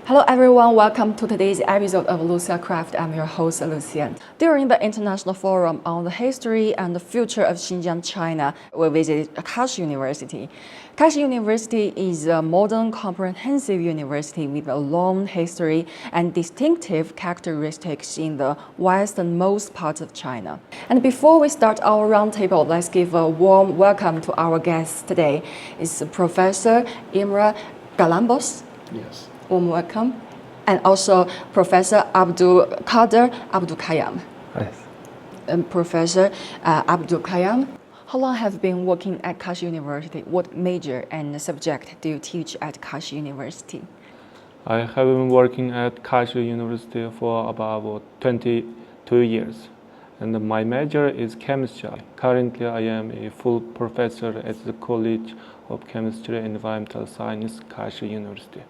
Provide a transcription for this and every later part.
Hello everyone, welcome to today's episode of Lucia Craft. I'm your host, Lucia. During the International Forum on the History and the Future of Xinjiang, China, we visited Kashi University. Kashi University is a modern comprehensive university with a long history and distinctive characteristics in the westernmost part of China. And before we start our roundtable, let's give a warm welcome to our guest today. It's Professor Imre Galambos. Yes. Warm welcome. And also Professor Abdukader Abdukayum. Yes. And Professor Abdukayum, how long have you been working at Kashi University? What major and subject do you teach at Kashi University? I have been working at Kashi University for about 22 years, and my major is chemistry. Currently, I am a full professor at the College of Chemistry and Environmental Science, Kashi University.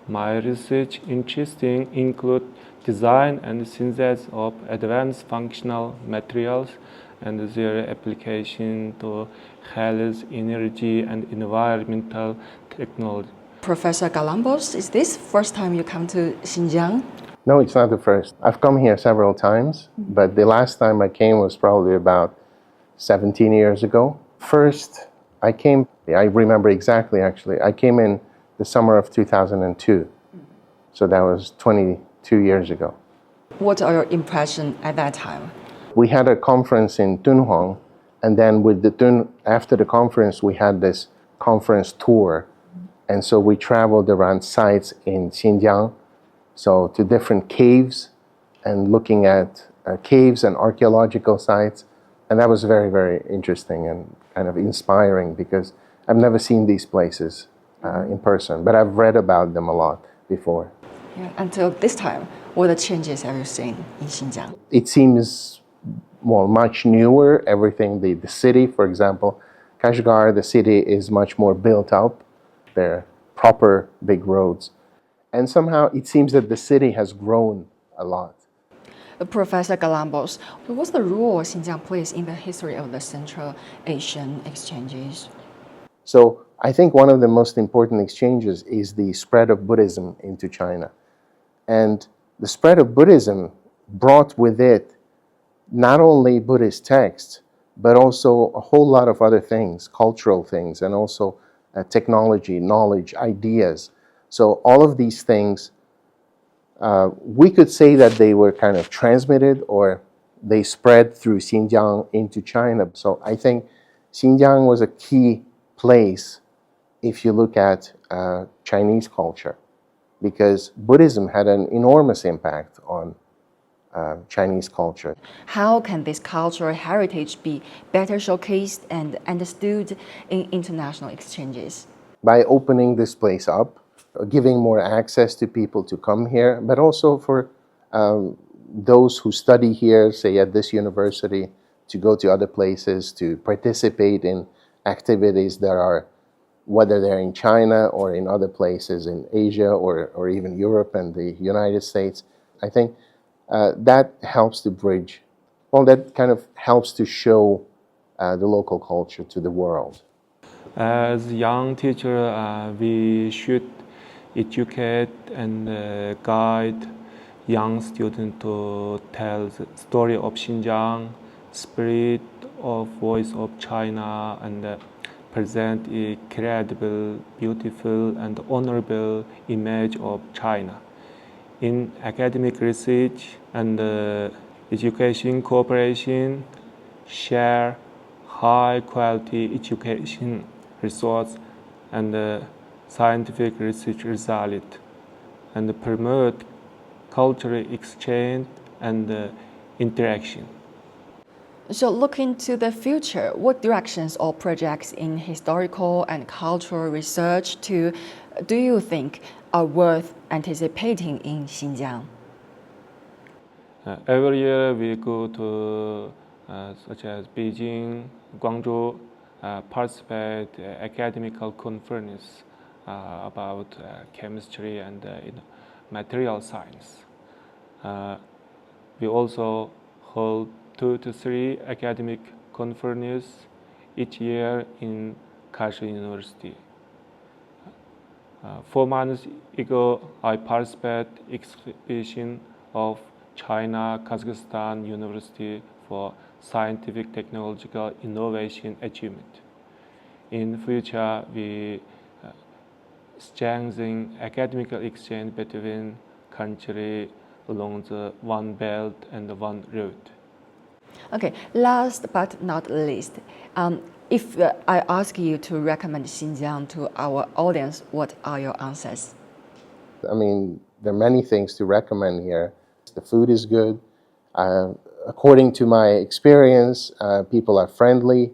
My research interests include design and synthesis of advanced functional materials and their application to health, energy, and environmental technology. Professor Galambos, is this first time you come to Xinjiang? No, it's not the first. I've come here several times, but the last time I came was probably about 17 years ago. First, I remember exactly actually, I came in the summer of 2002. So that was 22 years ago. What are your impressions at that time? We had a conference in Dunhuang, and then after the conference, we had this conference tour. And so we traveled around sites in Xinjiang, so to different caves and looking at caves and archaeological sites. And that was very, very interesting and kind of inspiring because I've never seen these places in person, but I've read about them a lot before. Yeah, until this time, what the changes have you seen in Xinjiang? It seems much newer. Everything, the city, for example, Kashgar, the city is much more built up. There are proper big roads. And somehow it seems that the city has grown a lot. Professor Galambos, what's the role Xinjiang plays in the history of the Central Asian exchanges? So I think one of the most important exchanges is the spread of Buddhism into China. And the spread of Buddhism brought with it not only Buddhist texts, but also a whole lot of other things, cultural things, and also technology, knowledge, ideas. So all of these things, we could say that they were kind of transmitted or they spread through Xinjiang into China. So I think Xinjiang was a key place if you look at Chinese culture, because Buddhism had an enormous impact on Chinese culture. How can this cultural heritage be better showcased and understood in international exchanges? By opening this place up, giving more access to people to come here, but also for those who study here, say at this university, to go to other places, to participate in activities that are, whether they're in China or in other places in Asia or even Europe and the United States. I think that helps to bridge, that kind of helps to show the local culture to the world. As young teacher, we should educate and guide young students to tell the story of Xinjiang, spirit of voice of China, and present a credible, beautiful, and honorable image of China. In academic research and education cooperation, share high-quality education resources and scientific research results, and promote cultural exchange and interaction. So looking to the future, what directions or projects in historical and cultural research do you think are worth anticipating in Xinjiang? Every year we go to such as Beijing, Guangzhou, participate academical conference about chemistry and material science. We also hold 2 to 3 academic conferences each year in Kashi University. 4 months ago, I participated exhibition of China Kazakhstan University for scientific technological innovation achievement. In future, we strengthen academic exchange between countries along the One Belt and One Road. Okay, last but not least, if I ask you to recommend Xinjiang to our audience, what are your answers? I mean, there are many things to recommend here. The food is good. According to my experience, people are friendly,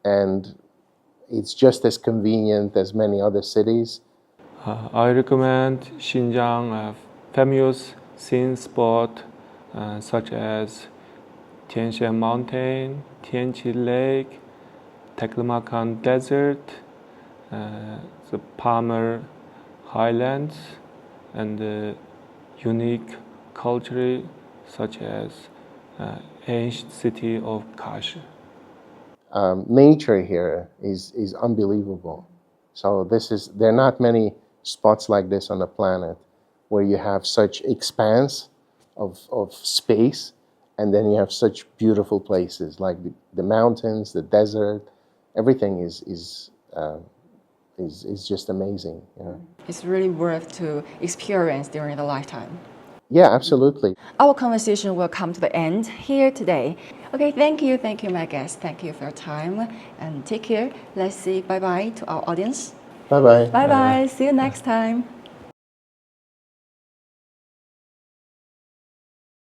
and it's just as convenient as many other cities. I recommend Xinjiang famous scene spot such as Tianshan Mountain, Tianqi Lake, Taklamakan Desert, the Palmer Highlands, and the unique culture such as ancient city of Kashi. Nature here is unbelievable. So there are not many spots like this on the planet where you have such expanse of space, and then you have such beautiful places like the mountains, the desert. Everything is just amazing. Yeah. It's really worth to experience during the lifetime. Yeah, absolutely. Our conversation will come to the end here today. Okay, thank you, my guest. Thank you for your time, and take care. Let's say bye-bye to our audience. Bye-bye. Bye-bye. See you next time.